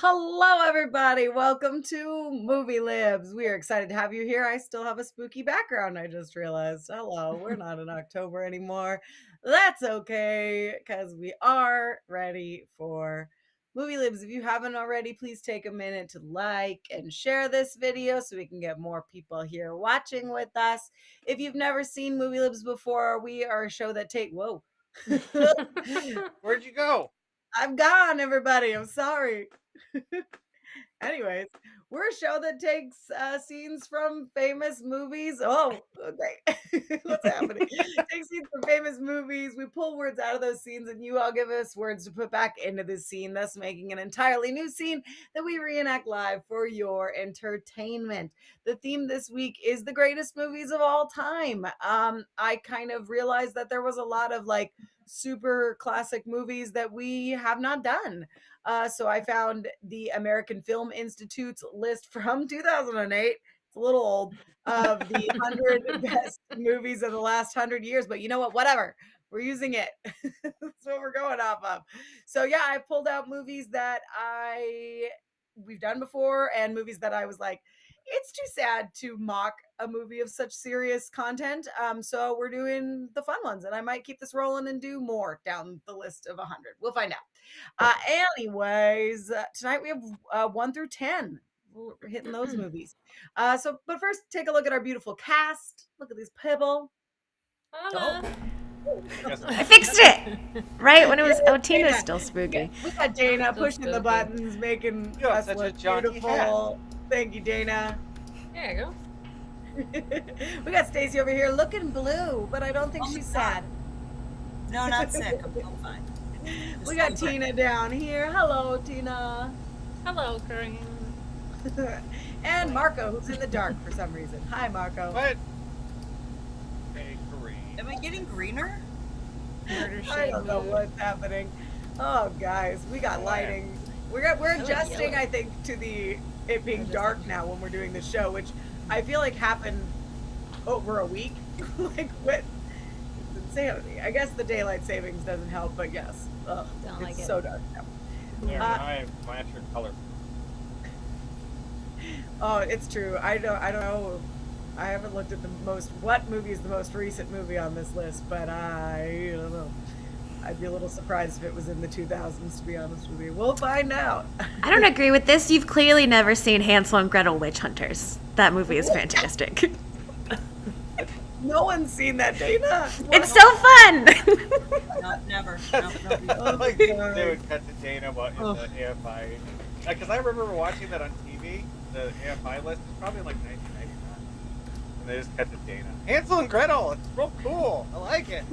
Hello, everybody. Welcome to Movie Libs. We are excited to have you here. I still have a spooky background, I just realized. Hello, we're not in October anymore. That's okay, because we are ready for Movie Libs. If you haven't already, please take a minute to like and share this video so we can get more people here watching with us. If you've never seen Movie Libs before, we are a show that whoa. Where'd you go? I'm gone, everybody. I'm sorry. Anyways, we're a show that takes scenes from famous movies. Oh, okay. What's happening? Takes scenes from famous movies. We pull words out of those scenes, and you all give us words to put back into the scene, thus making an entirely new scene that we reenact live for your entertainment. The theme this week is the greatest movies of all time. I kind of realized that there was a lot of super classic movies that we have not done. So I found the American Film Institute's list from 2008. It's a little old, of the 100 best movies of the last 100 years. But you know what? Whatever. We're using it. That's what we're going off of. So yeah, I pulled out movies that we've done before and movies that I was like, it's too sad to mock a movie of such serious content. So we're doing the fun ones, and I might keep this rolling and do more down the list of 100. We'll find out. Tonight we have 1 through 10. We're hitting those movies. But first, take a look at our beautiful cast. Look at these people. Holla. I fixed it right when it was. Oh, Tina's still spooky. We got Dayna Still pushing the spooky. buttons, making You have us such a look jaunty beautiful. Thank you, Dayna. There you go. We got Stacey over here looking blue, but I don't think Oh my she's God. sad. No, not sick. I'm fine. We got Tina down here. Hello, Tina. Hello, Coreen. And Marco, who's in the dark for some reason. Hi, Marco. What? Hey, Coreen. Am I getting greener? Murder I shade don't know mood. what's happening. Oh, guys, we got lighting. We're adjusting, yellow. I think, to it being dark now when we're doing the show, which I feel like happened over a week. Like, what? It's insanity. I guess the daylight savings doesn't help, but yes. Ugh, Don't it's like it. so dark now. Yeah, I match your color. Oh, it's true. I don't know. I haven't looked at what movie is the most recent movie on this list, but I don't know. I'd be a little surprised if it was in the 2000s, to be honest with you. We'll find out. I don't agree with this. You've clearly never seen Hansel and Gretel Witch Hunters. That movie is fantastic. No one's seen that, Dayna. It's so fun. No, never. No. Oh my Like, God. they would cut to Dayna in the AFI. Because I remember watching that on TV. The AFI list is probably like 1999. And they just cut to Dayna. Hansel and Gretel! It's real cool. I like it.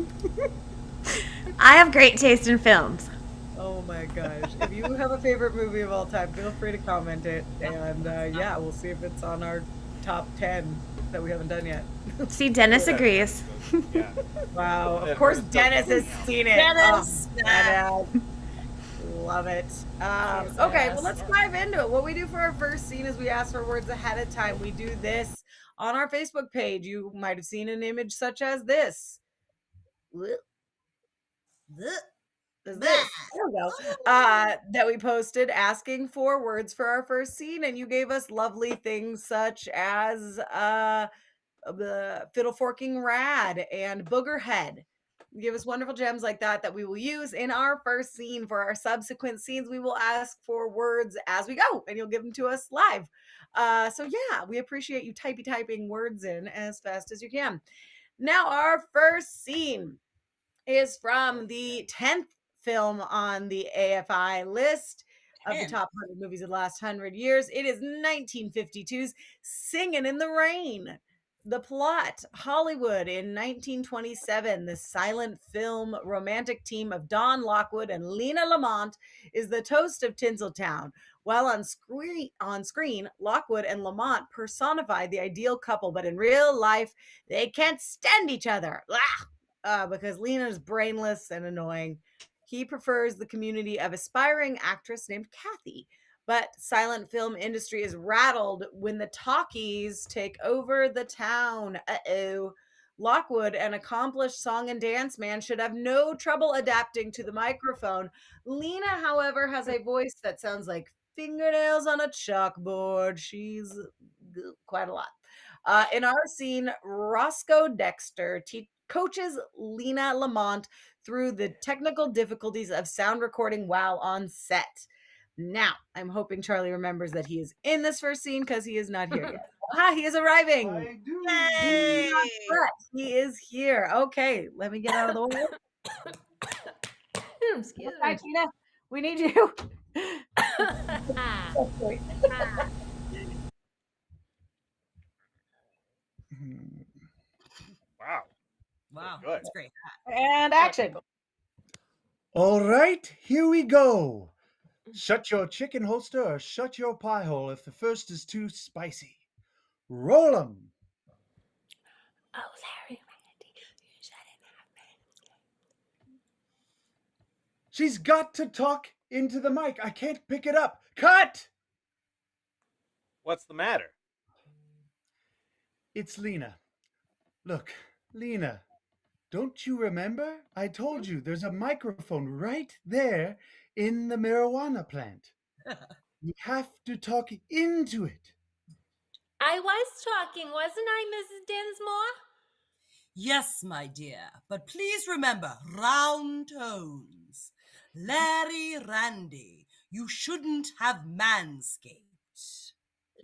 I have great taste in films. Oh my gosh. If you have a favorite movie of all time, feel free to comment it. And yeah, we'll see if it's on our top 10 that we haven't done yet. See, Dennis agrees. Yeah. Wow. Of Yeah, course, it's Dennis still has coming out. seen it. Dennis! Dennis. Love it. Cheers, Okay, Dennis. well, let's dive into it. What we do for our first scene is we ask for words ahead of time. We do this on our Facebook page. You might have seen an image such as this. Is this? There we go. That we posted asking for words for our first scene, and you gave us lovely things such as the fiddle forking rad and booger head. You give us wonderful gems like that we will use in our first scene. For our subsequent scenes, we will ask for words as we go, and you'll give them to us live. So yeah, we appreciate you typing words in as fast as you can. Now, our first scene is from the 10th film on the AFI list of the 10. top 100 movies of the last 100 years. It is 1952's Singin' in the Rain. The plot: Hollywood in 1927, the silent film romantic team of Don Lockwood and Lena Lamont is the toast of Tinseltown. While on screen, Lockwood and Lamont personify the ideal couple, but in real life, they can't stand each other. Because Lena's brainless and annoying. He prefers the community of aspiring actress named Kathy. But silent film industry is rattled when the talkies take over the town. Uh-oh. Lockwood, an accomplished song and dance man, should have no trouble adapting to the microphone. Lena, however, has a voice that sounds like fingernails on a chalkboard. She's quite a lot. In our scene, Roscoe Dexter coaches Lena Lamont through the technical difficulties of sound recording while on set. Now, I'm hoping Charlie remembers that he is in this first scene because he is not here yet. He is arriving. I do. Yay! He is here. Okay, let me get out of the way. Excuse Hi, me. Tina. We need you. Wow. Wow, Good. that's great. And action. All right, here we go. Shut your chicken holster or shut your pie hole if the first is too spicy. Roll 'em. Oh, Larry, Randy, you shouldn't have She's got to talk into the mic. I can't pick it up. Cut! What's the matter? It's Lena. Look, Lena, don't you remember? I told you there's a microphone right there in the marijuana plant. You have to talk into it. I was talking, wasn't I, Mrs. Dinsmore? Yes, my dear, but please remember round tones. Larry Randy, you shouldn't have manscaped.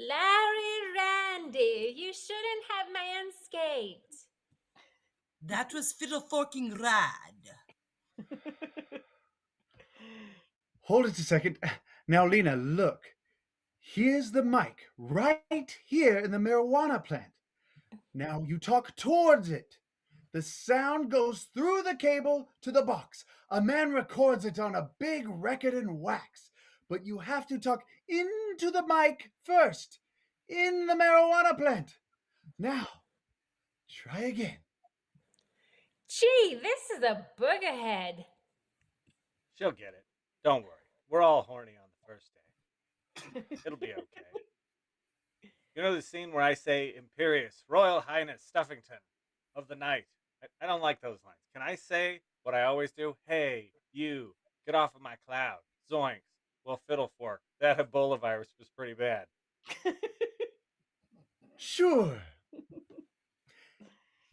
Larry Randy, you shouldn't have manscaped. That was fiddle forking rad. Hold it a second. Now, Lena, look. Here's the mic right here in the marijuana plant. Now you talk towards it. The sound goes through the cable to the box. A man records it on a big record in wax. But you have to talk into the mic first, in the marijuana plant. Now, try again. Gee, this is a boogerhead. She'll get it. Don't worry. We're all horny on the first day. It'll be okay. You know the scene where I say Imperious, Royal Highness Stuffington of the night? I don't like those lines. Can I say what I always do? Hey, you, get off of my cloud. Zoinks. Well, fiddle fork. That Ebola virus was pretty bad. Sure.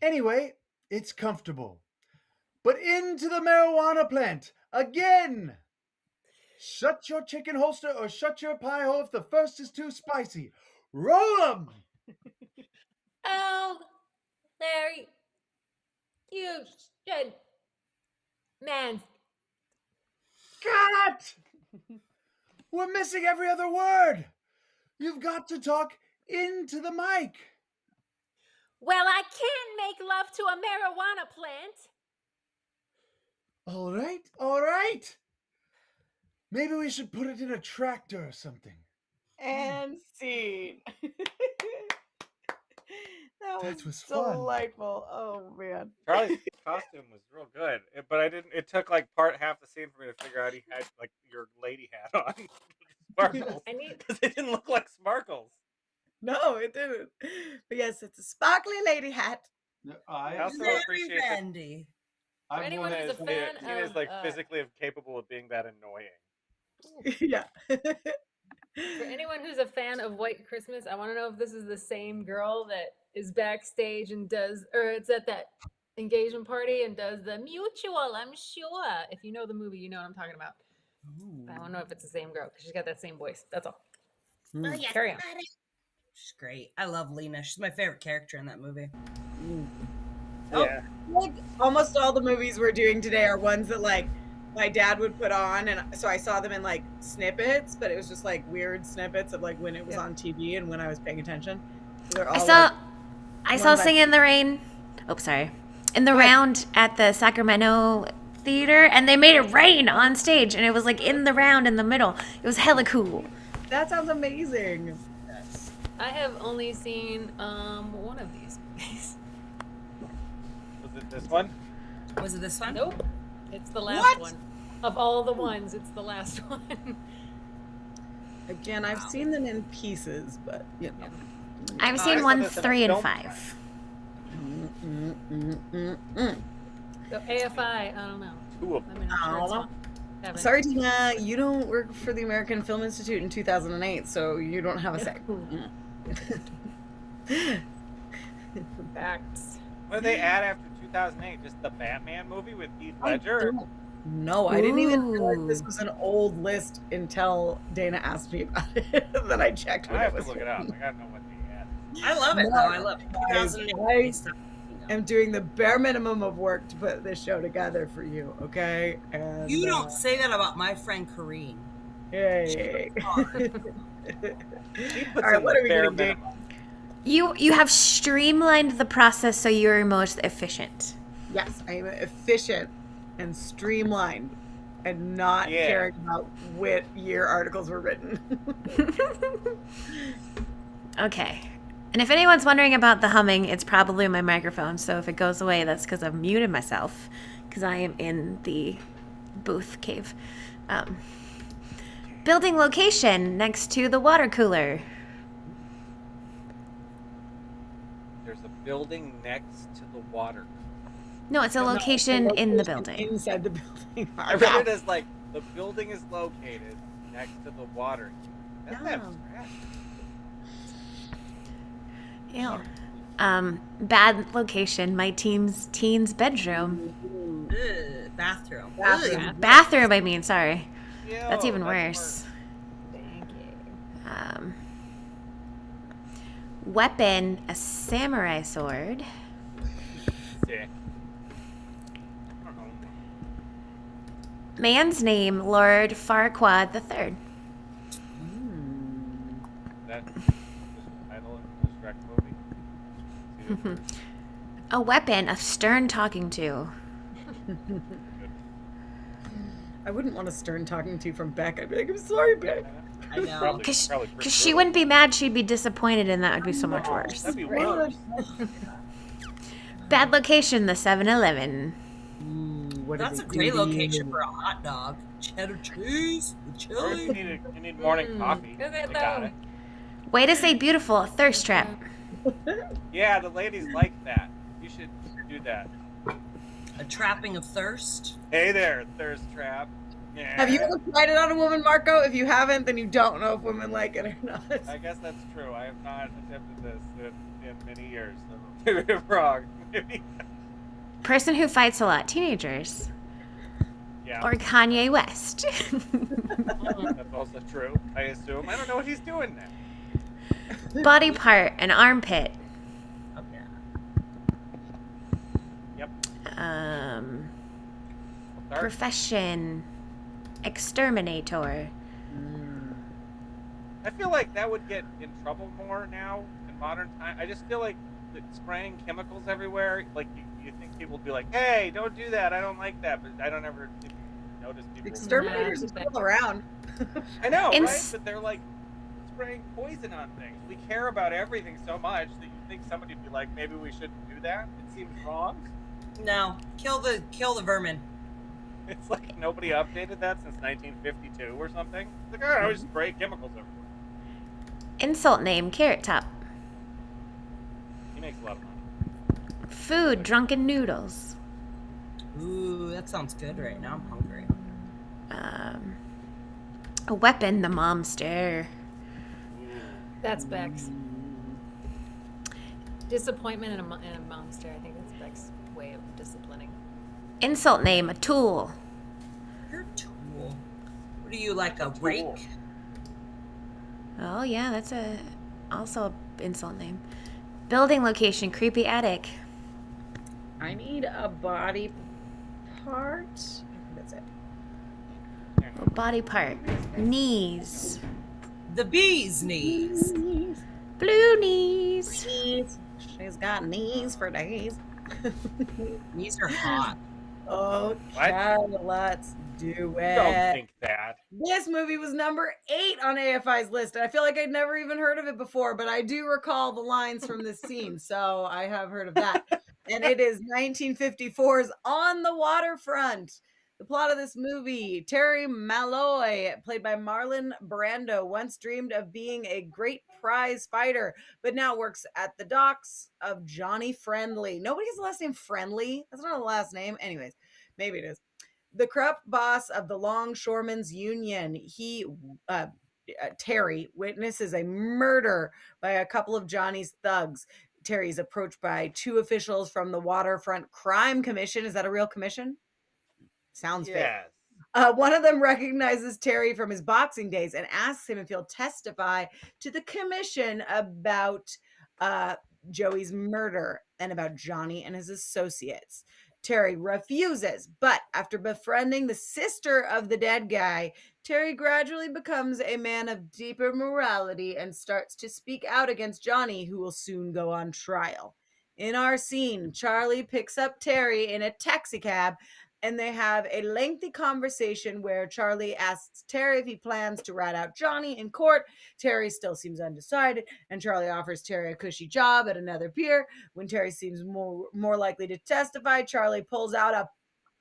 Anyway, it's comfortable. But into the marijuana plant again. Shut your chicken holster or shut your pie hole if the first is too spicy. Roll 'em. Oh, Larry, you should. Man, Cut! We're missing every other word. You've got to talk into the mic. well, I can't make love to a marijuana plant. All right, all right. Maybe we should put it in a tractor or something. And scene. That was fun. delightful. Oh man. Charlie's costume was real good, but I didn't. It took like half the scene for me to figure out he had like your lady hat on, sparkles, I need. because they didn't look like sparkles. No, it didn't. But yes, it's a sparkly lady hat. I also Larry appreciate that Randy. For anyone Tina who's a is, fan Tina is of, like physically capable of being that annoying. Yeah. For anyone who's a fan of White Christmas, I want to know if this is the same girl that is backstage and does, or it's at that engagement party and does the mutual, I'm sure. If you know the movie, you know what I'm talking about. But I don't know if it's the same girl because she's got that same voice. That's all. Oh, yes, Carry on. She's great. I love Lena. She's my favorite character in that movie. Oh, Yeah. like almost all the movies we're doing today are ones that like my dad would put on, and so I saw them in like snippets, but it was just like weird snippets of like when it was on TV and when I was paying attention. So they're all I saw ones Sing in the Rain. Oh, sorry. In the Go ahead. round at the Sacramento theater, and they made it rain on stage, and it was like in the round in the middle. It was hella cool. that sounds amazing. I have only seen one of these movies. Was it this one? Was it this one? Nope. It's the last What? one. Of all the ones, it's the last one. Again, I've seen them in pieces, but you know. I've I seen saw 1, this in a 3, and film 5. So AFI, I don't know. Two of Let them. me know. I don't know. Haven't. Sorry, Tina, you don't work for the American Film Institute in 2008, so you don't have a say. Facts. What did they add after 2008? Just the Batman movie with Heath I Ledger? don't know. I didn't even realize this Ooh. was an old list until Dayna asked me about it. Then I checked when I it have to was look it up. written. I gotta know what they added. I love it No, though. I love guys, 2008 stuff. I'm doing the bare minimum of work to put this show together for you, okay? And You don't say that about my friend Coreen. yay. He All puts right, in what the are we bare gonna do? minimum. You have streamlined the process so you're most efficient. Yes, I am efficient and streamlined and not Yeah. caring about what year articles were written. Okay. And if anyone's wondering about the humming, it's probably my microphone. So if it goes away, that's because I've muted myself because I am in the booth cave. Building location next to the water cooler. There's a building next to the water. No, it's a No, location in the location building. Inside the building. I read it as like the building is located next to the water. That's No. abstract. Ew. Bad location. My teen's bedroom. Ugh, bathroom. Bathroom. Ugh. Bathroom, I mean, sorry. That's Ew, even worse. Thank you. Weapon, a samurai sword. Sick. I don't know. Man's name, Lord Farquaad III. That just the title of the Shrek movie. See the first- A weapon, a stern talking to. I wouldn't want a stern talking to from Beck. I'd be like, I'm sorry, Beck. I know. Probably Because pretty she brutal. wouldn't be mad, she'd be disappointed, and that would be so much worse. That'd be worse. Bad location, the 7-Eleven. What That's a did great they do? location for a hot dog. Cheddar cheese with Or if chili. you need morning coffee. Is it They got though? it. Way to say beautiful, a thirst trap. Yeah, the ladies like that. You should do that. A trapping of thirst. Hey there, thirst trap. Yeah. Have you ever tried it on a woman, Marco? If you haven't, then you don't know if women like it or not. I guess that's true. I have not attempted this in many years. So maybe I'm wrong. Maybe. Person who fights a lot, teenagers. Yeah, Or Kanye West. that's also true. I assume. I don't know what he's doing now. Body part, an armpit. Okay. Yep. Dark. Profession, exterminator. I feel like that would get in trouble more now in modern time. I just feel like that spraying chemicals everywhere, like you think people would be like, "Hey, don't do that. I don't like that." But I don't ever notice people. Exterminators are still around. I know, In right? s- But they're like spraying poison on things. We care about everything so much that you think somebody would be like, "Maybe we shouldn't do that." It seems wrong. No, kill the vermin. It's like nobody updated that since 1952 or something. It's like, I don't know, just spray chemicals everywhere. Insult name, Carrot Top. He makes a lot of money. Food, drunken noodles. Ooh, that sounds good right now. I'm hungry. A weapon, the momster. That's Beck's. Disappointment in a monster. I think that's Beck's way of disciplining. Insult name, a tool. You're a tool. What are you, like a rake? Oh yeah, that's also a insult name. Building location, creepy attic. I need a body part. That's it. A body part, knees. The bee's knees. Blue knees. She's got knees for days. Knees are hot. Okay, let's do Don't it. think that. This movie was number 8 on AFI's list. And I feel like I'd never even heard of it before, but I do recall the lines from this scene, so I have heard of that. And it is 1954's On the Waterfront. The plot of this movie: Terry Malloy, played by Marlon Brando, once dreamed of being a great prize fighter, but now works at the docks of Johnny Friendly. Nobody has the last name Friendly. That's not a last name. Anyways, maybe it is. The corrupt boss of the Longshoremen's Union, Terry, witnesses a murder by a couple of Johnny's thugs. Terry is approached by two officials from the Waterfront Crime Commission. Is that a real commission? Sounds fake. Yes. One of them recognizes Terry from his boxing days and asks him if he'll testify to the commission about Joey's murder and about Johnny and his associates. Terry refuses, but after befriending the sister of the dead guy, Terry gradually becomes a man of deeper morality and starts to speak out against Johnny, who will soon go on trial. In our scene, Charlie picks up Terry in a taxicab and they have a lengthy conversation where Charlie asks Terry if he plans to rat out Johnny in court. Terry still seems undecided, and Charlie offers Terry a cushy job at another pier. When Terry seems more likely to testify, Charlie pulls out a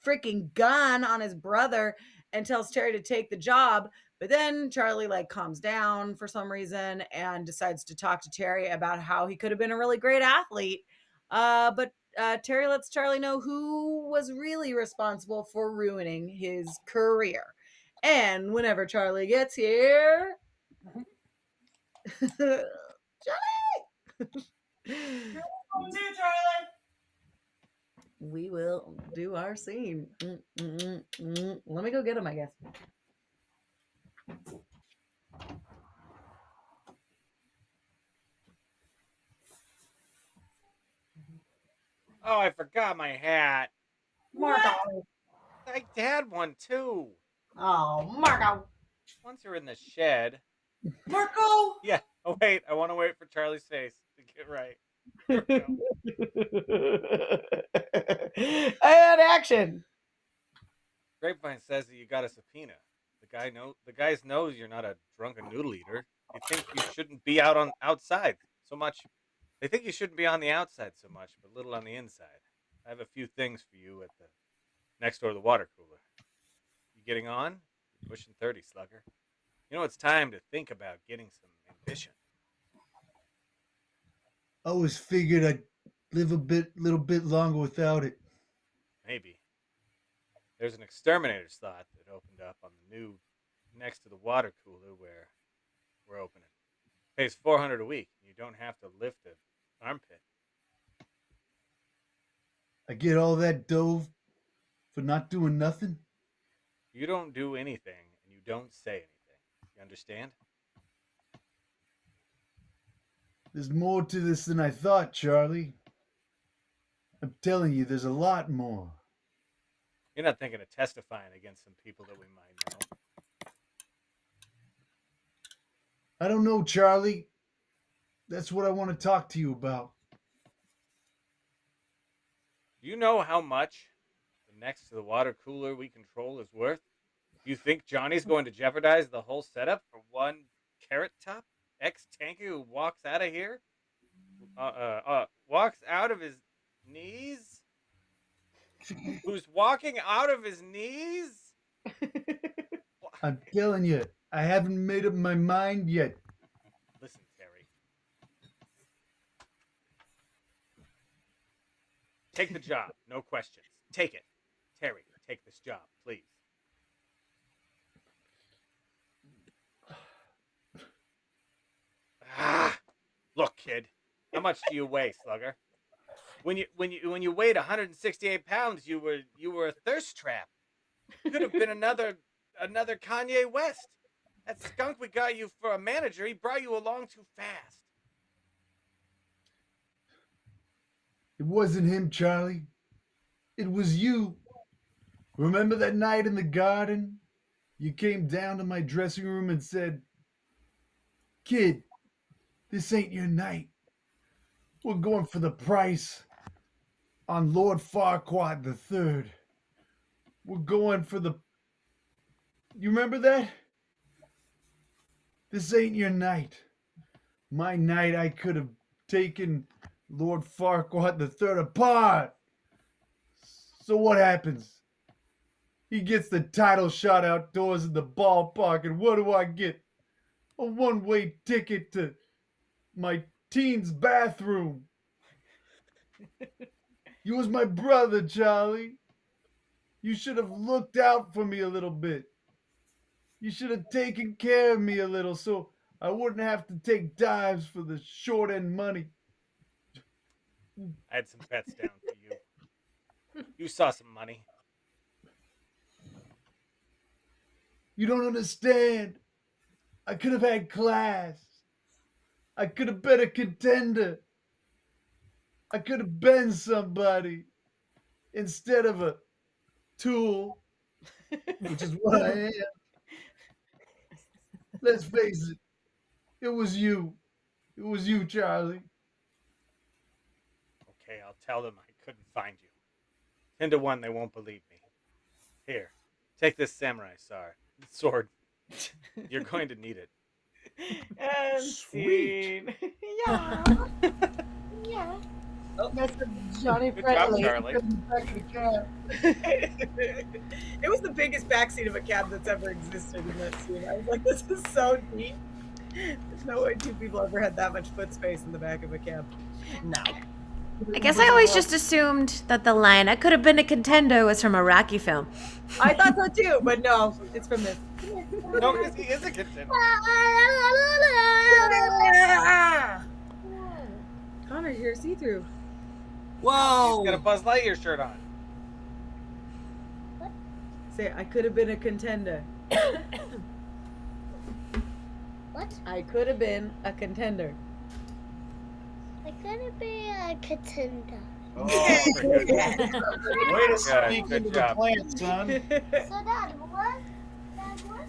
freaking gun on his brother and tells Terry to take the job. But then Charlie calms down for some reason and decides to talk to Terry about how he could have been a really great athlete. But Terry lets Charlie know who was really responsible for ruining his career. And whenever Charlie gets here, Charlie. We will do our scene. Let me go get him, I guess. Oh, I forgot my hat. Marco. I had one too. Oh, Marco. Once you're in the shed. Marco. Yeah. Oh wait, I want to wait for Charlie's face to get right. Here we go. And action. Grapevine says that you got a subpoena. The guys knows you're not a drunken noodle eater. You think you shouldn't be outside so much. They think you shouldn't be on the outside so much, but little on the inside. I have a few things for you at the next door to the water cooler. You getting on? You're pushing 30, slugger. You know it's time to think about getting some ambition. I always figured I'd live little bit longer without it. Maybe. There's an exterminator slot that opened up on the new next to the water cooler where we're opening. Pays $400 a week. You don't have to lift an armpit. I get all that dough for not doing nothing? You don't do anything and you don't say anything. You understand? There's more to this than I thought, Charlie. I'm telling you, there's a lot more. You're not thinking of testifying against some people that we might know. I don't know, Charlie. That's what I want to talk to you about. Do you know how much the next to the water cooler we control is worth? Do you think Johnny's going to jeopardize the whole setup for one carrot top ex-tanker who walks out of here? Walks out of his knees? Who's walking out of his knees? I'm telling you, I haven't made up my mind yet. Listen, Terry. Take the job. No questions. Take it. Terry, take this job, please. Look, kid. How much do you weigh, slugger? When you weighed 168 pounds, you were a thirst trap. You could have been another Kanye West. That skunk we got you for a manager, he brought you along too fast. It wasn't him, Charlie. It was you. Remember that night in the garden? You came down to my dressing room and said, "Kid, this ain't your night. We're going for the price on Lord Farquaad III. We're going for the..." You remember that? This ain't your night. My night, I could have taken Lord Farquaad III apart. So what happens? He gets the title shot outdoors in the ballpark, and what do I get? A one-way ticket to my teen's bathroom. You was my brother, Charlie. You should have looked out for me a little bit. You should have taken care of me a little so I wouldn't have to take dives for the short end money. I had some bets down for you. You saw some money. You don't understand. I could have had class. I could have been a contender. I could have been somebody instead of a tool, which is what I am. Let's face it. It was you. It was you, Charlie. Okay, I'll tell them I couldn't find you. 10 to 1, they won't believe me. Here, take this samurai sword. You're going to need it. And Sweet. scene. Yeah. Yeah. That's Johnny Good job, Friendly. Charlie. It was the biggest backseat of a cab that's ever existed in that scene. I was like, this is so deep. There's no way two people ever had that much foot space in the back of a cab. No. I guess I always just assumed that the line, I could have been a contender, was from a Rocky film. I thought so too, but no, it's from this. No, because he is a contender. Connor, you're see-through. Whoa. He's got a Buzz Lightyear shirt on. Say, I could have been a contender. What? I could have been a contender. I gotta be a contender. Oh, very good. Way to Good, speak good into the job. plant, son. So Dad, what? Dad, what?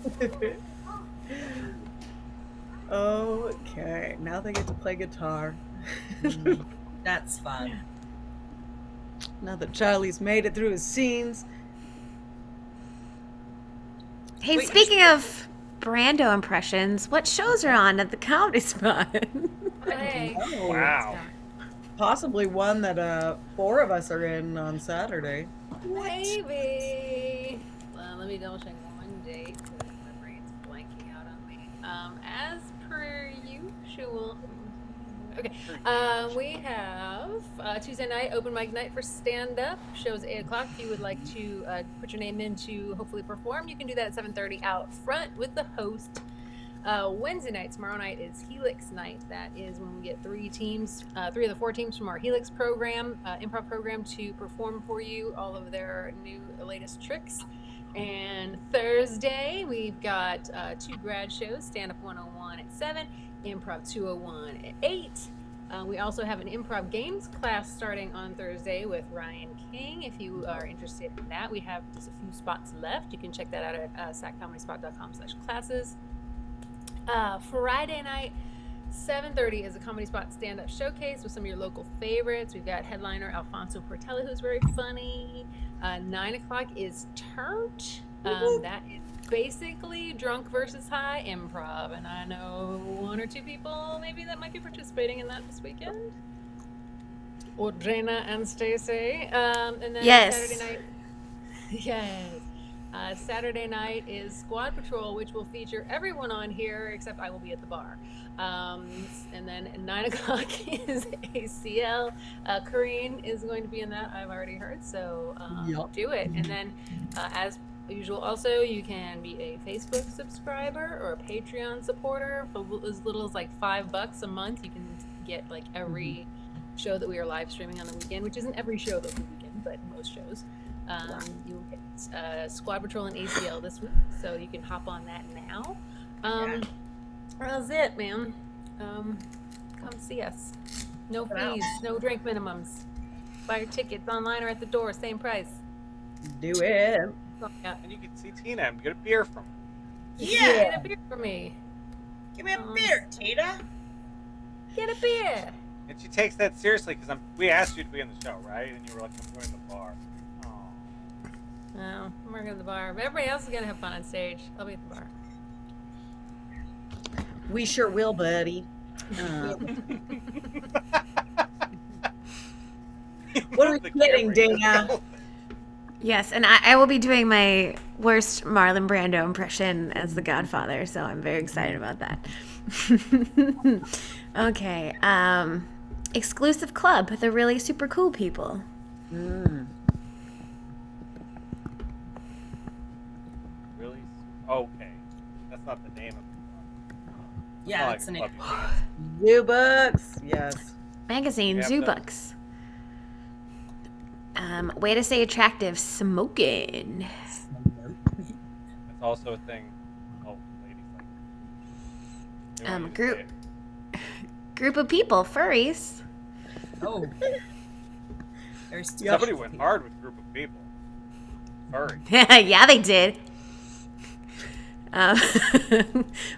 Okay, now they get to play guitar. That's fun. Now that Charlie's made it through his scenes. Hey, Wait, speaking of Brando impressions, what shows are on at the Comedy Spot? Hey. Oh, Wow. possibly one that 4 of us are in on Saturday. Maybe. Well, let me double check one date because my brain's blanking out on me. As per usual. Okay. We have Tuesday night open mic night for stand up. Shows 8 o'clock. If you would like to put your name in to hopefully perform, you can do that at 7:30 out front with the host. Wednesday night, tomorrow night is Helix night. That is when we get 3 of the 4 teams from our Helix program, improv program, to perform for you all of their latest tricks. And Thursday, we've got 2 grad shows, Stand Up 101 at 7, Improv 201 at 8. We also have an improv games class starting on Thursday with Ryan King. If you are interested in that, we have just a few spots left. You can check that out at saccomedyspot.com/classes. Friday night, 7:30 is a Comedy Spot stand-up showcase with some of your local favorites. We've got headliner Alfonso Portela, who's very funny. 9 o'clock is Turnt. That is basically drunk versus high improv, and I know 1 or 2 people maybe that might be participating in that this weekend. Or Dayna and Stacey. And then Yes. Saturday night. Yes. Saturday night is Squad Patrol, which will feature everyone on here except I will be at the bar. And then at 9 o'clock is ACL. Coreen is going to be in that, I've already heard, so do it. And then as usual, also, you can be a Facebook subscriber or a Patreon supporter for as little as like $5 a month. You can get like every show that we are live streaming on the weekend, which isn't every show that's the weekend, but most shows. You'll get Squad Patrol and ACL this week, so you can hop on that now. That's it, man. Come see us. No fees, no drink minimums. Buy your tickets online or at the door, same price. Do it. Oh, yeah. And you can see Tina and get a beer from her. Get a beer for me. Give me a beer, Tina. Get a beer. And she takes that seriously because we asked you to be in the show, right? And you were like, I'm going to the bar. Oh. No, I'm working at the bar. But everybody else is gonna have fun on stage. I'll be at the bar. We sure will, buddy. What are we getting, Dayna? Yes, and I will be doing my worst Marlon Brando impression as the Godfather, so I'm very excited about that. Okay, exclusive club, the really super cool people. Okay, that's not the name of the club. Yeah, Not that's the like name. a club you Zoo books. Yes. Magazine, Yep, zoo that's- books. Way to say attractive, smoking. That's also a thing. Oh, ladies like. They want you to Group say it. group of people, furries. Oh. There's Somebody went hard with group of people. Furry. Yeah, they did. Um,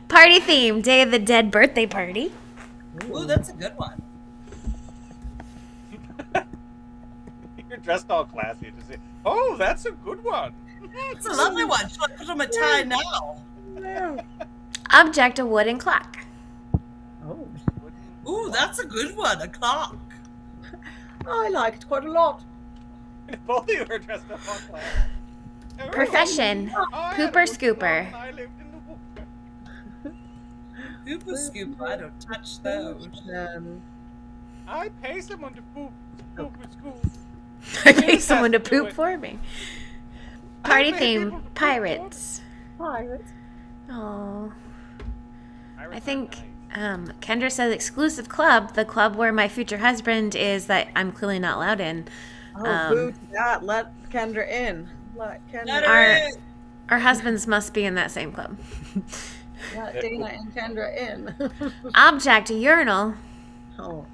party theme, Day of the Dead birthday party. Ooh, that's a good one. You're dressed all classy. Just say, oh, that's a good one. It's a lovely one. Should I put on my tie now? Yeah. Object, a wooden clock. Oh, Ooh, that's a good one. A clock. I like it quite a lot. Both of you are dressed up all classy. Profession, I had a pooper good job scooper. when I lived in the woods. Hoopa scooper. I don't touch those. I pay someone to poop. Poop is cool. I pay someone to has to do poop it. for me. Party pay theme, people to poop pirates. Pirates. Oh, Pirates I are think nice. Kendra says exclusive club, the club where my future husband is that I'm clearly not allowed in. Oh, boo to that. Let Kendra in. Let Kendra Let in. her Our- in. Our husbands must be in that same club. Let Dayna and Kendra in. Object, a urinal. Oh.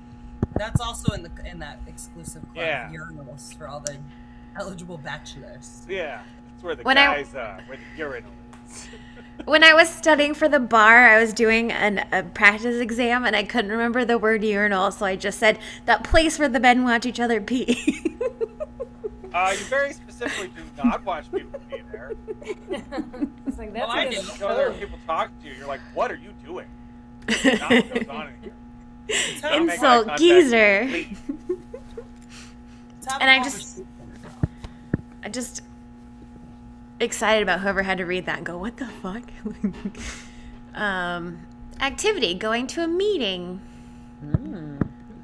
That's also in that exclusive club. Yeah. Urinals for all the eligible bachelors. Yeah, that's where the When I- guys are, where the urinal is. When I was studying for the bar, I was doing a practice exam and I couldn't remember the word urinal, so I just said that place where the men watch each other pee. You very specifically do not watch people be there. It's like that's Well, I against do. the Go there code. and people talk to you. You're like, what are you doing? That's not what goes on in here. Don't make eye Insult contact. geezer. Leave. Top And I conversation. I just excited about whoever had to read that and go, what the fuck? Activity, going to a meeting.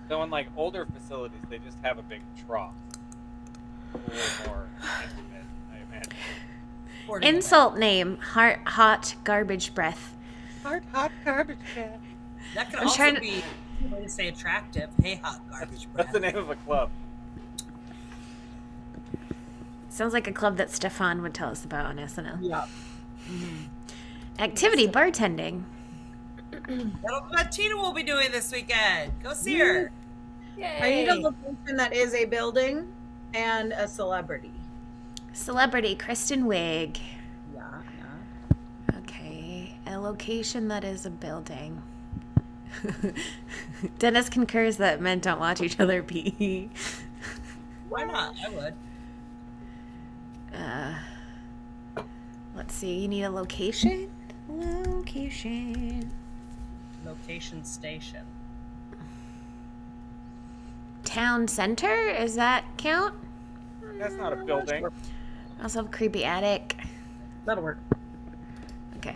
So in like older facilities, they just have a big trough. A little more intimate, I imagine. Sporting Insult name, hot garbage breath. Hot garbage can. event. That could I'm also trying to- be a way to say attractive. Hey, hot garbage That's the breath. name of a club. Sounds like a club that Stefan would tell us about on SNL. Yeah. Activity, bartending. That'll be what Tina will be doing this weekend. Go see her. I need a Yay. location that is a building and a celebrity. Celebrity, Kristen Wiig. Yeah. Okay, a location that is a building. Dennis concurs that men don't watch each other pee. Why not? I would. Let's see, you need a location? Location. Location station. Town center? Does that count? That's not a building. Also have creepy attic. That'll work. Okay.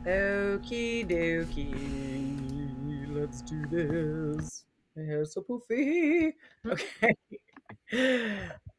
Okie dokie. Let's do this. My hair's so poofy. Okay.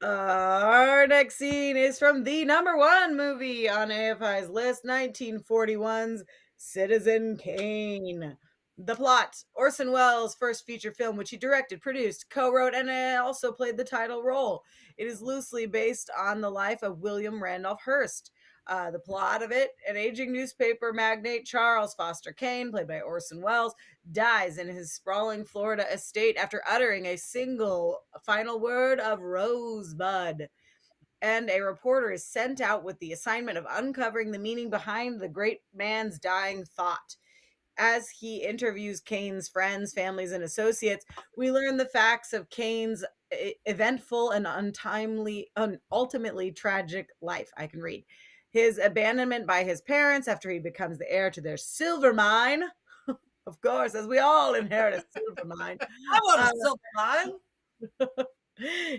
Our next scene is from the #1 movie on AFI's list, 1941's Citizen Kane. The plot: Orson Welles' first feature film, which he directed, produced, co-wrote, and also played the title role. It is loosely based on the life of William Randolph Hearst. The plot of it: an aging newspaper magnate, Charles Foster Kane, played by Orson Welles, dies in his sprawling Florida estate after uttering a single final word of rosebud. And a reporter is sent out with the assignment of uncovering the meaning behind the great man's dying thought. As he interviews Kane's friends, families, and associates, we learn the facts of Kane's eventful and ultimately tragic life. I can read. His abandonment by his parents after he becomes the heir to their silver mine. Of course, as we all inherit a silver mine. I want a silver mine.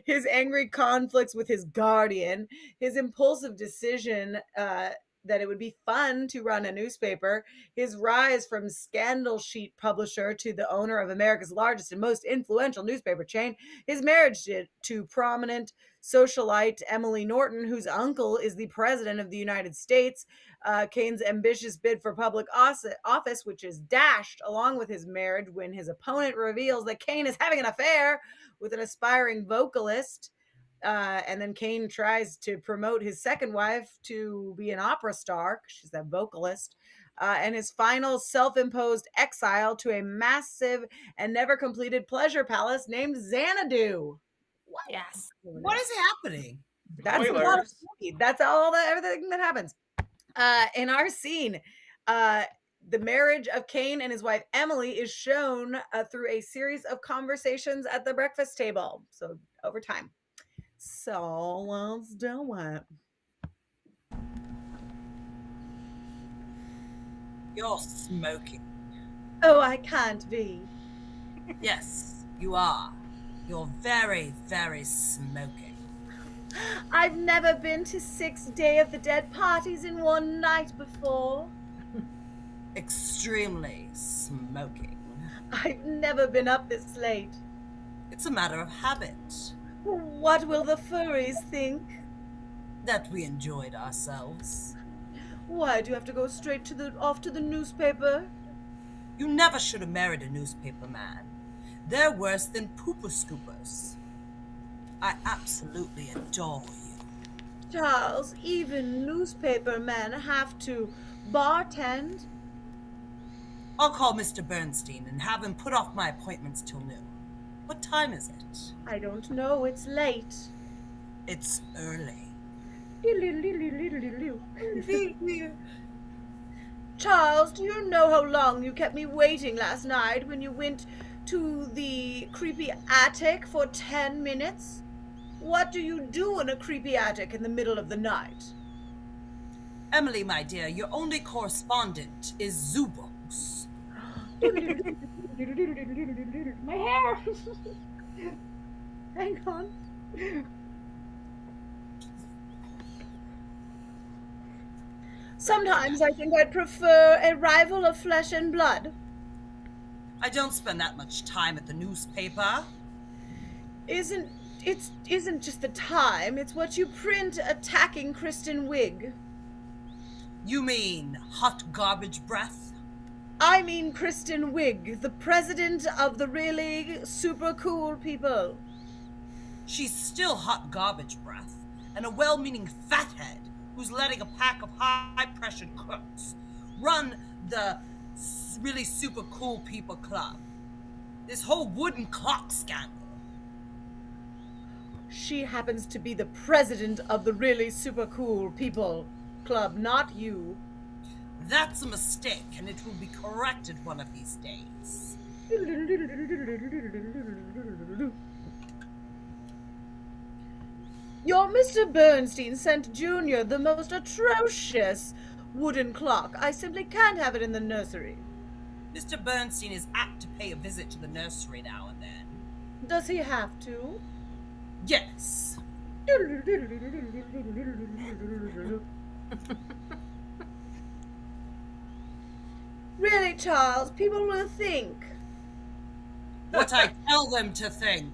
His angry conflicts with his guardian, his impulsive decision that it would be fun to run a newspaper, his rise from scandal sheet publisher to the owner of America's largest and most influential newspaper chain, his marriage to prominent socialite Emily Norton, whose uncle is the president of the United States. Kane's ambitious bid for public office, which is dashed along with his marriage when his opponent reveals that Kane is having an affair with an aspiring vocalist. And then Kane tries to promote his second wife to be an opera star, 'cause she's that vocalist. And his final self-imposed exile to a massive and never completed pleasure palace named Xanadu. Yes. What is happening? That's the plot of the movie. That's everything that happens. In our scene, the marriage of Kane and his wife Emily is shown through a series of conversations at the breakfast table. So over time. So let's do it. You're smoking. Oh, I can't be. Yes, you are. You're very, very smoking. I've never been to 6 Day of the Dead parties in one night before. Extremely smoking. I've never been up this late. It's a matter of habit. What will the furries think? That we enjoyed ourselves. Why do you have to go straight off to the newspaper? You never should have married a newspaper man. They're worse than pooper scoopers. I absolutely adore you. Charles, even newspaper men have to bartend. I'll call Mr. Bernstein and have him put off my appointments till noon. What time is it? I don't know, it's late. It's early. Charles, do you know how long you kept me waiting last night when you went to the creepy attic for 10 minutes? What do you do in a creepy attic in the middle of the night? Emily, my dear, your only correspondent is zoo books. My hair! Hang on. Sometimes I think I'd prefer a rival of flesh and blood. I don't spend that much time at the newspaper. Isn't just the time, it's what you print attacking Kristen Wiig. You mean hot garbage breath? I mean Kristen Wiig, the president of the really super cool people. She's still hot garbage breath, and a well-meaning fathead who's letting a pack of high-pressured crooks run the really super cool people club. This whole wooden clock scandal. She happens to be the president of the really super cool people club, not you. That's a mistake, and it will be corrected one of these days. Your Mr. Bernstein sent Junior the most atrocious wooden clock. I simply can't have it in the nursery. Mr. Bernstein is apt to pay a visit to the nursery now and then. Does he have to? Yes. Really, Charles, people will think. What I tell them to think.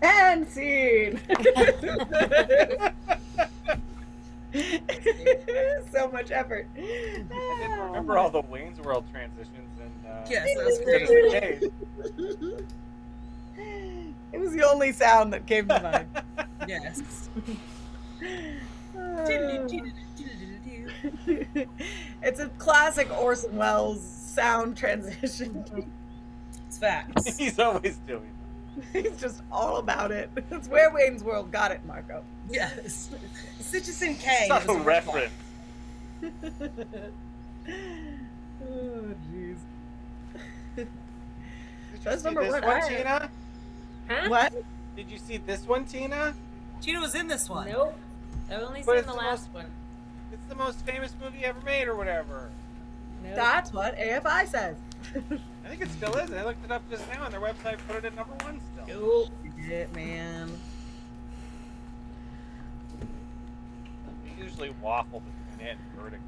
And scene. So much effort. I didn't remember all the Wayne's World transitions and Yes, that was Citizen great. Kane. It was the only sound that came to mind. Yes. It's a classic Orson Welles sound transition. It's facts. He's always doing He's just all about it. That's where Wayne's World got it, Marco. Yes. Citizen that. Kane. It's not was a a reference. Oh, jeez. Did you That's see number this one. one, I- Tina? Huh? What? Did you see this one, Tina? Tina was in this one. Nope. I've only But seen it's the the last most- one. It's the most famous movie ever made, or whatever. Nope. That's what AFI says. I think it still is. I looked it up just now, and their website put it at #1 still. Nope. Shit, man. usually waffle between it and Vertigo.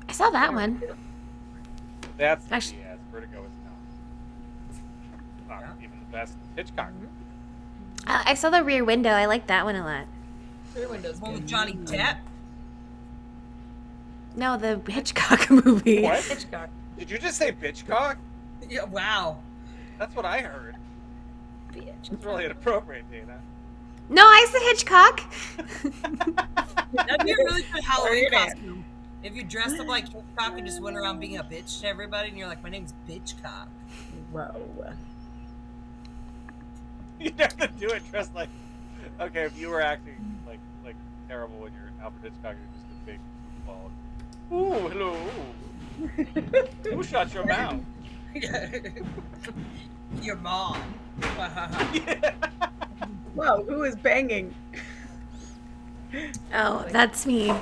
I saw that one. That's the Actually- Diaz. Vertigo is not even the best Hitchcock. I saw the Rear Window. I like that one a lot. Rear Window's One good. with Johnny Depp. No, the Hitchcock movie. What? Hitchcock. Did you just say bitchcock? Yeah, wow. That's what I heard. Bitch. It's really inappropriate, Dayna. No, I said Hitchcock. That'd be a really good Halloween Bring it in. costume. If you dressed up like Hitchcock and just went around being a bitch to everybody, and you're like, my name's Bitchcock. Whoa. You'd have to do it dressed like. Okay, if you were acting like terrible when you're Alfred Hitchcock, you're just a big ball. Ooh, hello. Who shut your mouth? Your mom. Yeah. Whoa, who is banging? Oh, that's me.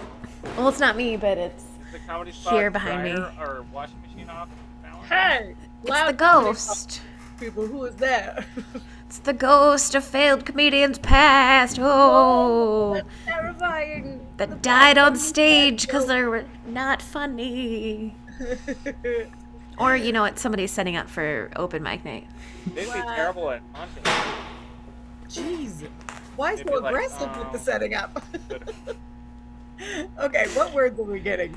Well, it's not me, but it's Is the comedy spot Here behind me. dryer or washing machine off? Balance? Hey, it's the ghost. people. Who is that? It's the ghost of failed comedians past. Oh, That's terrifying. that died on stage because they were not funny. Or you know what? Somebody's setting up for open mic night. They'd be Wow. terrible at haunting. Jeez, why They'd so be like, aggressive with the "Oh." setting up? But Okay, what words are we getting?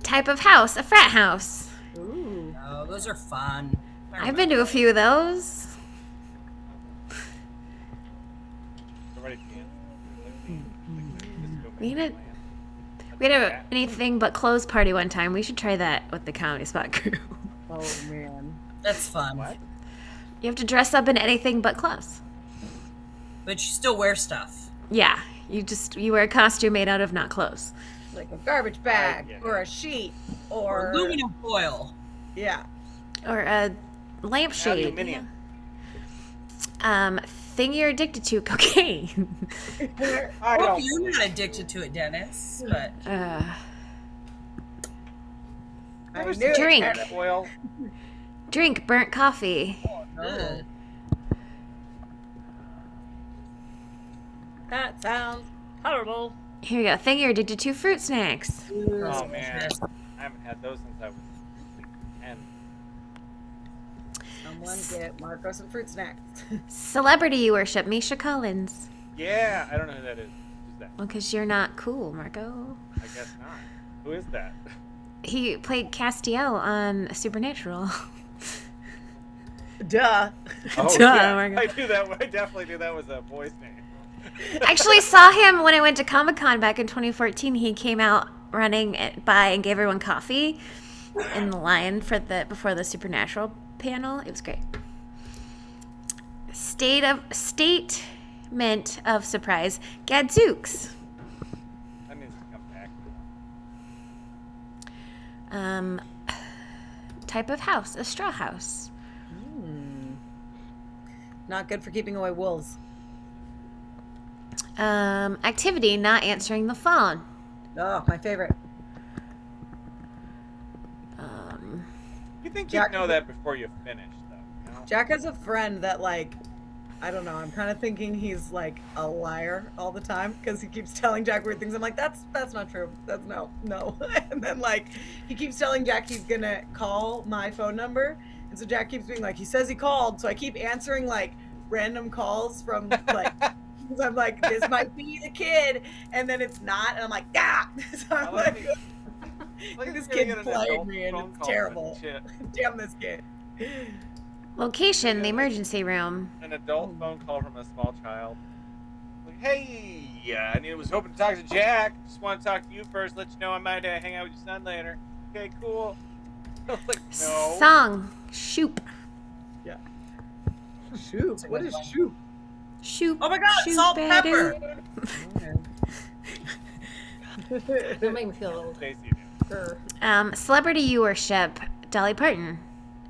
Type of house, a frat house. Ooh. Oh, those are fun. I've been to a few of those. somebody We had a anything but clothes party one time. We should try that with the comedy spot crew. Oh man. That's fun. What? You have to dress up in anything but clothes. But you still wear stuff. Yeah, you wear a costume made out of not clothes. Like a garbage bag get it. or a sheet Or or aluminum foil. yeah. Or a lampshade. Aluminium. Thing you're addicted to, cocaine. I Well, don't. you're not addicted to it, Dennis. But I Never knew it. Drink. seen oil. Drink burnt coffee. ugh. That sounds horrible. Here we go. Thing you're addicted to, fruit snacks. Oh man, I haven't had those since I was 10. Someone get Marco some fruit snacks. Celebrity you worship, Misha Collins. Yeah, I don't know who that is. Who's that? Well, because you're not cool, Marco. I guess not. Who is that? He played Castiel on Supernatural. Duh. Oh Duh, yeah, Marco. I do that. I definitely knew that was a boy's name. Actually saw him when I went to Comic-Con back in 2014. He came out running by and gave everyone coffee in the line for before the Supernatural panel. It was great. Statement of surprise. Gadzooks. That needs to come back. Type of house. A straw house. Not good for keeping away wolves. Activity. Not answering the phone. Oh, my favorite. You think Jack- you'd know that before you finish, though? You know? Jack has a friend that like, I don't know. I'm kind of thinking he's like a liar all the time because he keeps telling Jack weird things. I'm like, that's not true. That's no. And then like, he keeps telling Jack he's gonna call my phone number, and so Jack keeps being like, he says he called, so I keep answering like random calls from like. Because I'm like, this might be the kid, and then it's not, and I'm like, ah! So I'm like, this kid played me, and it's terrible. Damn this kid. Location. The emergency room. An adult phone call from a small child. Like, hey, I was hoping to talk to Jack. Just want to talk to you first. Let you know I might hang out with your son later. Okay, cool. I was like, no. Song. Shoop. Shoot, what is shoot? Shoop. Oh my god, shoop salt at pepper! it. Don't make me feel old. Stacey knew. Grr. Celebrity you worship. Dolly Parton.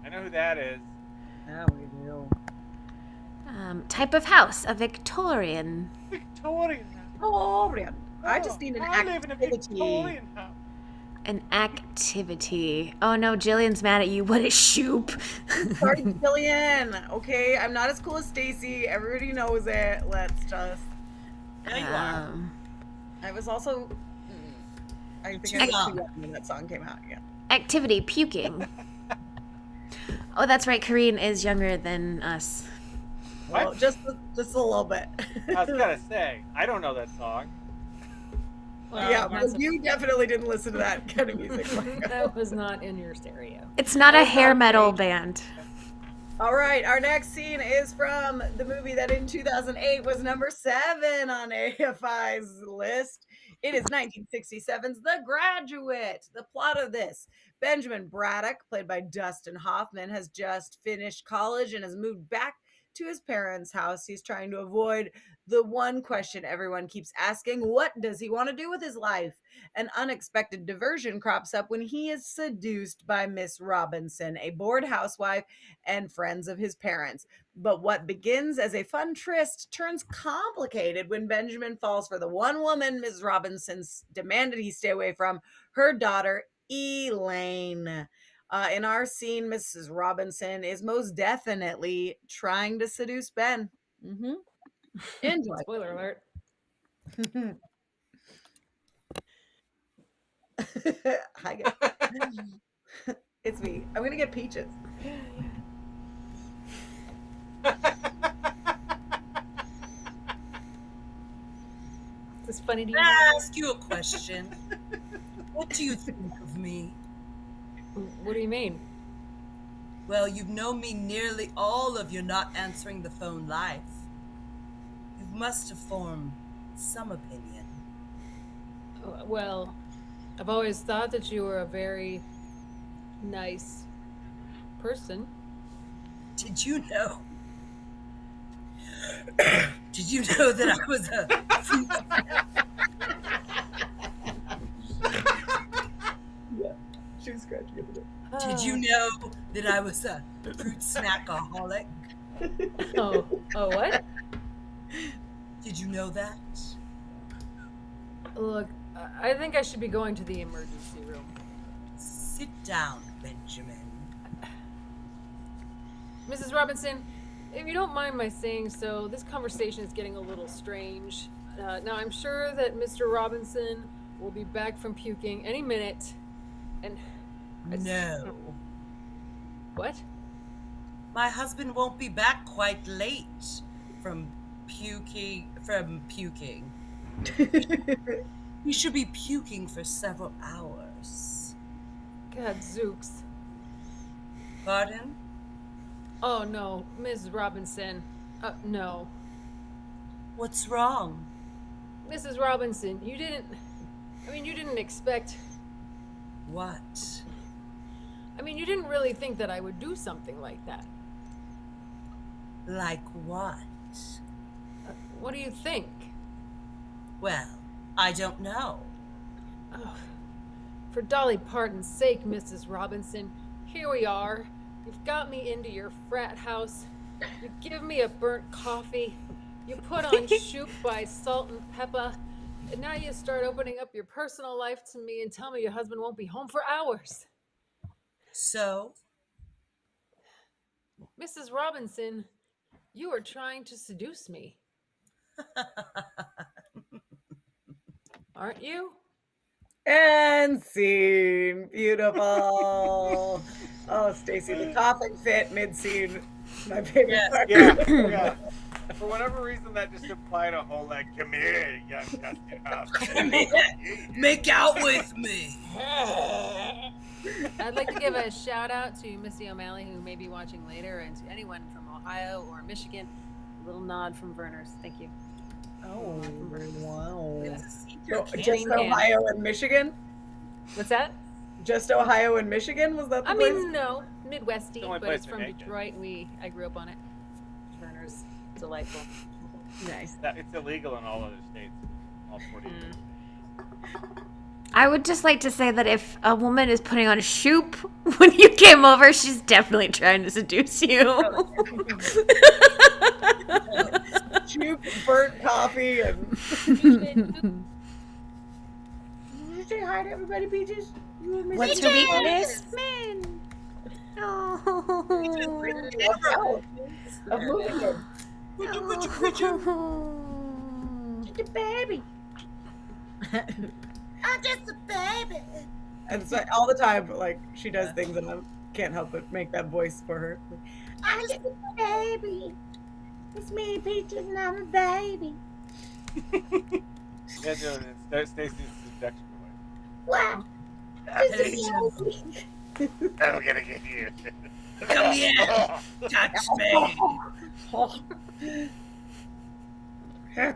I know who that is. Now we do. Type of house. A Victorian. Victorian. Victorian. I just need an I live in a activity. Victorian house. An activity. Oh no, Jillian's mad at you. What is shoop? Sorry, Jillian. Okay, I'm not as cool as Stacey. Everybody knows it. Let's just. There you are. I was also. I think I was too young when that song came out. Yeah. Activity, puking. Oh, that's right. Coreen is younger than us. Well, What? just a little bit. I was gonna say, I don't know that song. Well, Yeah, that's but you definitely didn't listen to that kind of music. that was not in your stereo. It's not a was hair not metal me. band. All right, our next scene is from the movie that in 2008 was number 7 on AFI's list. It is 1967's The Graduate. The plot of this: Benjamin Braddock, played by Dustin Hoffman, has just finished college and has moved back to his parents' house. He's trying to avoid the one question everyone keeps asking: what does he want to do with his life? An unexpected diversion crops up when he is seduced by Miss Robinson, a bored housewife and friends of his parents. But what begins as a fun tryst turns complicated when Benjamin falls for the one woman Miss Robinson demanded he stay away from, her daughter, Elaine. In our scene, Mrs. Robinson is most definitely trying to seduce Ben. Enjoy. Spoiler alert. Hi, guys. It's me. I'm gonna get peaches. Is this funny to you? Can I ask you a question? What do you think of me? What do you mean? Well, you've known me nearly all of your not answering the phone life. You must have formed some opinion. Well, I've always thought that you were a very nice person. Did you know? Did you know that I was a fruit Yeah, she was scratching at the door. Did you know that I was a fruit snackaholic? Oh, what? Did you know that? Look, I think I should be going to the emergency room. Sit down, Benjamin. Mrs. Robinson, if you don't mind my saying so, this conversation is getting a little strange. Now, I'm sure that Mr. Robinson will be back from puking any minute, and... No. What? My husband won't be back quite late from puking. He should be puking for several hours. God, zooks. Pardon? Oh, no, Mrs. Robinson. No. What's wrong? Mrs. Robinson, you didn't expect... What? you didn't really think that I would do something like that. Like what? What do you think? Well, I don't know. Oh, for Dolly Parton's sake, Mrs. Robinson, here we are. You've got me into your frat house. You give me a burnt coffee. You put on Shoop by Salt and Pepper. And now you start opening up your personal life to me and tell me your husband won't be home for hours. So? Mrs. Robinson, you are trying to seduce me. Aren't you? And scene. Beautiful. Oh, Stacey, the coughing fit mid-scene. My favorite part. Yeah. For whatever reason, that just implied a whole come here, young Dustin Hoffman. Make out with me. I'd like to give a shout out to Missy O'Malley, who may be watching later, and to anyone from Ohio or Michigan. A little nod from Verner's. Thank you. Oh, wow. Yes. So, just Ohio and Michigan? What's that? Just Ohio and Michigan? Was that the place? No, Midwesty, The only but place it's to from make it. Detroit. I grew up on it. Verner's delightful. Nice. It's illegal in all other states. All 40 states. I would just like to say that if a woman is putting on a Shoop when you came over, she's definitely trying to seduce you. Shoop, burnt coffee, and... Did you say hi to everybody, Peaches? You and Miss What's her Peaches? weakness? Man. Oh. A movie. Oh. She's a baby. I'm just a baby. And so all the time, like she does things, and I can't help but make that voice for her. I'm just a baby. It's me, Peaches, and I'm a baby. Yeah, dude, it's Stacey's seduction voice. Wow. Hey, I'm gonna get you. come here. Touch me.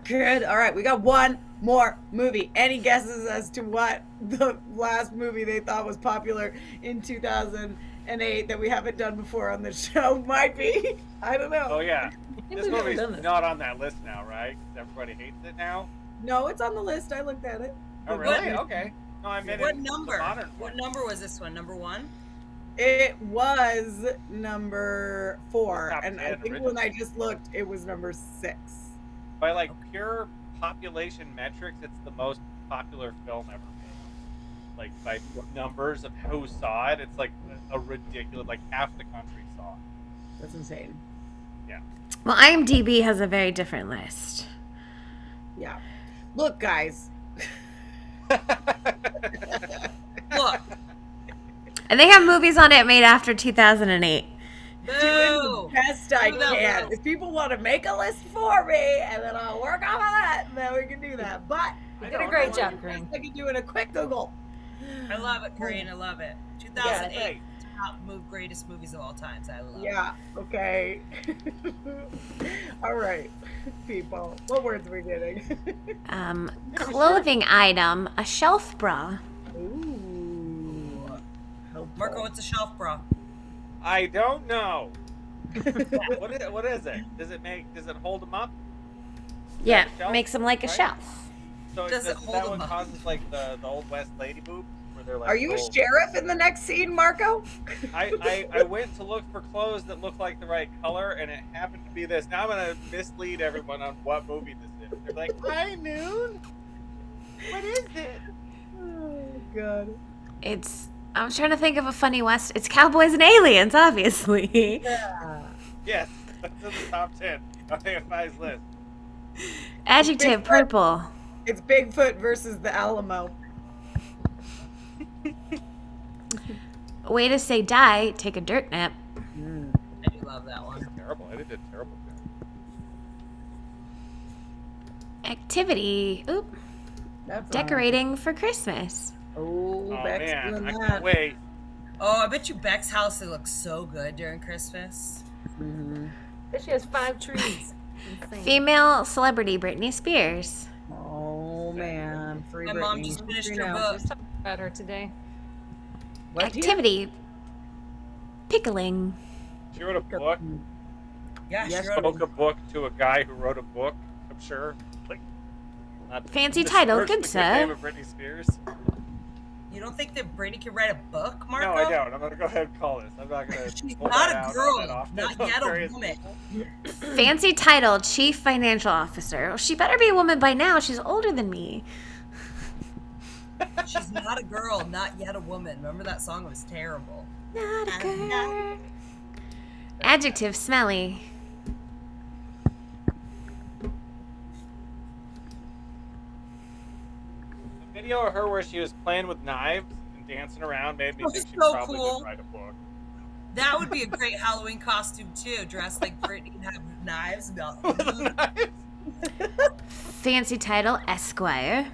Good. All right, we got one more movie. Any guesses as to what the last movie they thought was popular in 2008 that we haven't done before on the show might be? I don't know. Oh yeah, I think this we've never movie's done this. not on that list now, right? 'Cause everybody hates it now. No, it's on the list. I looked at it. Oh really? Okay. No, I meant What the number? modern What one. number was this one? Number 1? It was number 4, Top and I 10 think when I just looked, it was number 6. By like pure population metrics, it's the most popular film ever made. Like by numbers of who saw it, it's like a ridiculous. Like half the country saw it. That's insane. Well, IMDb has a very different list. Yeah. Look, guys. Look. And they have movies on it made after 2008. Doing Boo. the best I Do that can. well. If people want to make a list for me, and then I'll work off of that, then we can do that. But You I did a don't great know. job, I Coreen. can do in a quick Google. I love it, Coreen. I love it. Yeah, 2008. hey. Top greatest movies of all times. I love it. Yeah, okay. All right, people. What words are we getting? Clothing item, a shelf bra. Ooh. Helpful. Marco, what's a shelf bra? I don't know. What is it? Does it hold them up? Yeah, shelf, makes them like a right? shelf. So Does it that hold one them up? causes like the old West lady boobs where they're like. Are you a little- sheriff in the next scene, Marco? I went to look for clothes that look like the right color, and it happened to be this. Now I'm gonna mislead everyone on what movie this is. They're like, "High Noon? What is it?" Oh, God. I'm trying to think of a funny West. It's Cowboys and Aliens, obviously. Yeah. Yes, that's in the top 10 on AFI's list. Adjective, purple. It's Bigfoot versus the Alamo. Way to say die, take a dirt nap. I do love that one. Terrible. I did a terrible job. Activity, That's decorating for Christmas. Oh, Oh Beck's man, doing I that. can't wait. Oh, I bet you Beck's house it looks so good during Christmas. Mhm. Bet she has 5 trees. Insane. Female celebrity, Britney Spears. Oh man, free My Britney. mom just finished Free her now. book. Just talking about her today. What do you- Activity, pickling. She wrote a book. Yeah, Yes, she wrote Spoke a book to a guy who wrote a book. I'm sure. Like, not Fancy title, disparage good the sir. name of Britney Spears. You don't think that Britney can write a book, Marco? No, I don't. I'm gonna go ahead and call this. I'm not gonna. She's pull not that a out girl, that often not on yet a various woman. people. Fancy title, chief financial officer. Well, she better be a woman by now. She's older than me. She's not a girl, not yet a woman. Remember that song? It was terrible. Not a girl. Adjective, smelly. The video of her where she was playing with knives and dancing around made me That think was she so probably cool. did write a book. That would be a great Halloween costume too. Dressed like Britney and have knives. and be all, With the knives. Fancy title, Esquire.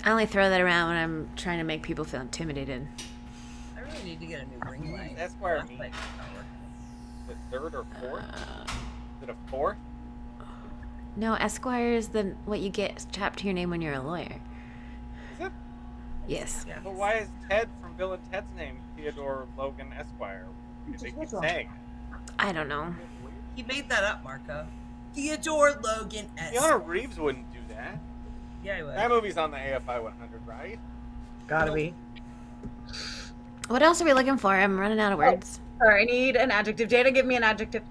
I only throw that around when I'm trying to make people feel intimidated. I really need to get a new ring light. Esquire That means- light's not working. The third or fourth? Is it a fourth? No, Esquire is what you get strapped to your name when you're a lawyer. Is it? Yes. Yeah. But why is Ted from Bill and Ted's name Theodore Logan Esquire? They keep saying it. I don't know. He made that up, Marco. Theodore Logan S. Keanu Reeves wouldn't do that. Yeah, he would. That movie's on the AFI 100, right? Gotta be. What else are we looking for? I'm running out of words. All right, I need an adjective. Data, give me an adjective.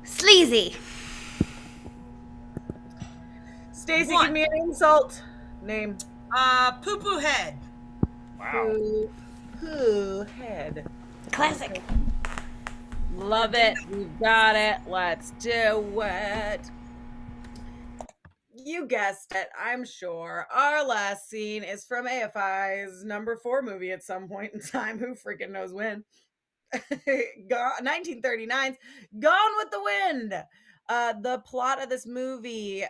Sleazy. Stacey, One. give me an insult. Name. Poo Poo Head. Wow. Poo head. Classic. Love it. We've got it. Let's do it. You guessed it, I'm sure. Our last scene is from AFI's number 4 movie at some point in time. Who freaking knows when? 1939's Gone with the Wind. The plot of this movie,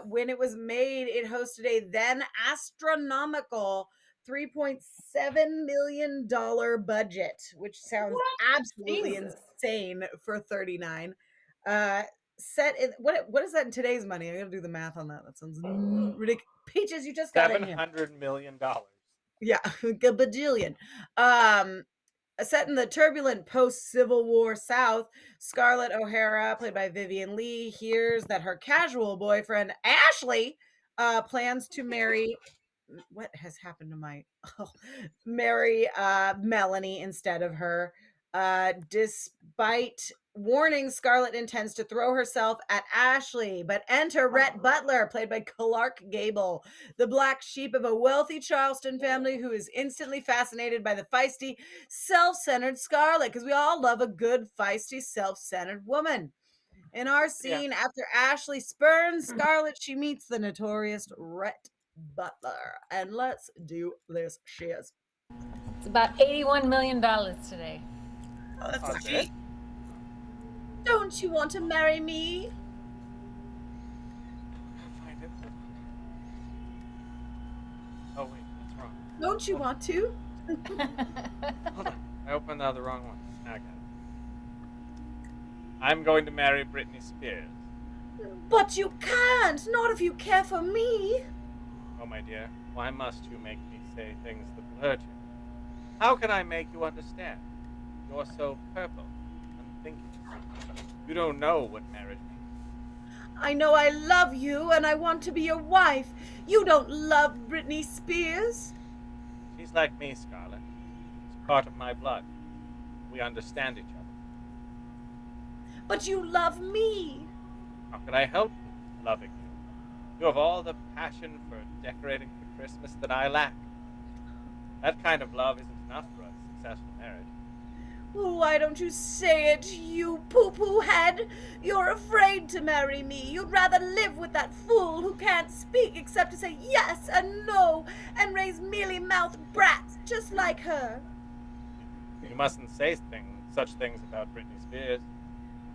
when it was made, it hosted a then astronomical $3.7 million budget, which sounds absolutely Jesus. insane for 39. Set in what is that in today's money? I gotta do the math on that. That sounds ridiculous. Peaches, you just got in here. $700 million. Yeah, a bajillion. Set in the turbulent post-Civil War South, Scarlett O'Hara, played by Vivian Lee, hears that her casual boyfriend Ashley plans to marry. What has happened to my? Oh, marry Melanie instead of her. Despite warning, Scarlett intends to throw herself at Ashley, but enter Rhett Butler, played by Clark Gable, the black sheep of a wealthy Charleston family who is instantly fascinated by the feisty, self-centered Scarlett, because we all love a good, feisty, self-centered woman. In our scene, after Ashley spurns Scarlett, she meets the notorious Rhett Butler. And let's do this shiz. It's about $81 million today. Oh, that's That's cheap. Don't you want to marry me? Find it. Oh wait, that's wrong. Don't you want to? Hold on. I opened the wrong one. Now I got it. I'm going to marry Britney Spears. But you can't, not if you care for me. Oh my dear, why must you make me say things that will hurt you? How can I make you understand? You're so purple, unthinking. You don't know what marriage means. I know I love you and I want to be your wife. You don't love Britney Spears. She's like me, Scarlett. She's part of my blood. We understand each other. But you love me. How can I help you loving you? You have all the passion for decorating for Christmas that I lack. That kind of love isn't enough for a successful marriage. Why don't you say it, you poo-poo head? You're afraid to marry me. You'd rather live with that fool who can't speak except to say yes and no and raise mealy-mouthed brats just like her. You mustn't say such things about Britney Spears.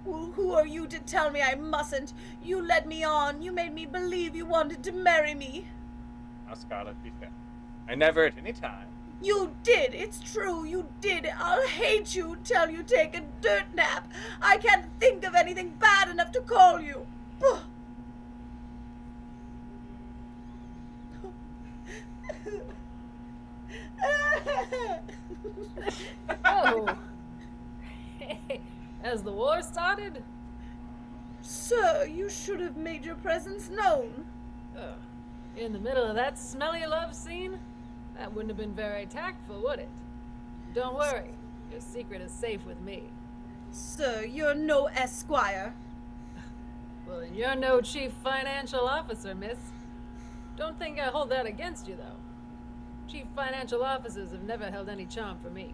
Well, who are you to tell me I mustn't? You led me on. You made me believe you wanted to marry me. Now, Scarlett, be fair. I never at any time. You did. It's true. You did. I'll hate you till you take a dirt nap. I can't think of anything bad enough to call you. Oh. Has the war started? Sir, you should have made your presence known. In the middle of that smelly love scene? That wouldn't have been very tactful, would it? Don't worry. Your secret is safe with me. Sir, you're no esquire. Well, then you're no chief financial officer, miss. Don't think I hold that against you, though. Chief financial officers have never held any charm for me.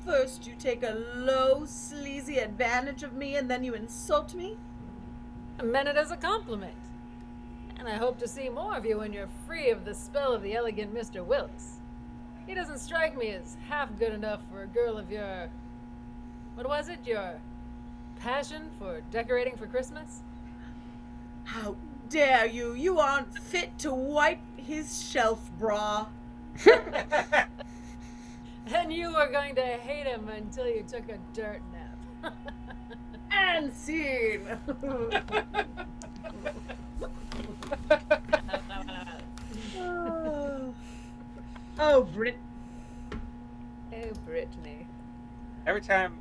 First you take a low, sleazy advantage of me, and then you insult me? I meant it as a compliment. And I hope to see more of you when you're free of the spell of the elegant Mr. Willis. He doesn't strike me as half good enough for a girl of your... what was it? Your passion for decorating for Christmas? How dare you? You aren't fit to wipe his shelf bra. And you were going to hate him until you took a dirt nap. And scene. Oh, Brit. Oh, Brittany. Every time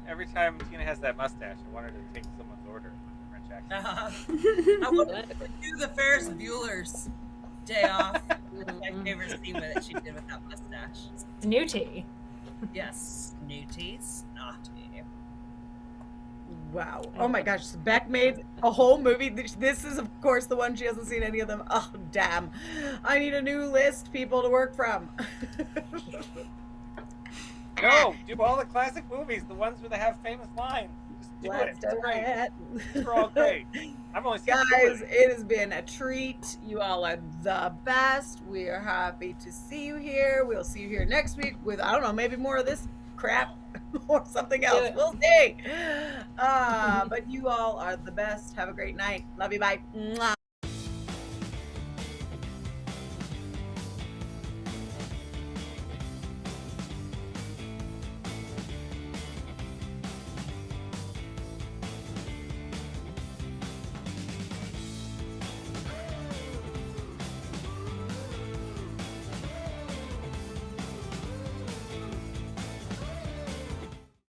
Tina has that mustache, I want her to take someone's order in French accent. I want to do the Ferris Bueller's Day Off. My favorite scene with it she did with that mustache. Snooty. Yes, snooty, snotty. Wow. Oh my gosh. Beck made a whole movie. This is, of course, the one she hasn't seen any of them. Oh, damn. I need a new list, people, to work from. No, do all the classic movies, the ones where they have famous lines. Just do it. It's great. They're all great. I've only seen two of Guys, these. it has been a treat. You all are the best. We are happy to see you here. We'll see you here next week with, I don't know, maybe more of this crap or something else. it. We'll see. But you all are the best. Have a great night. Love you. Bye. Mwah.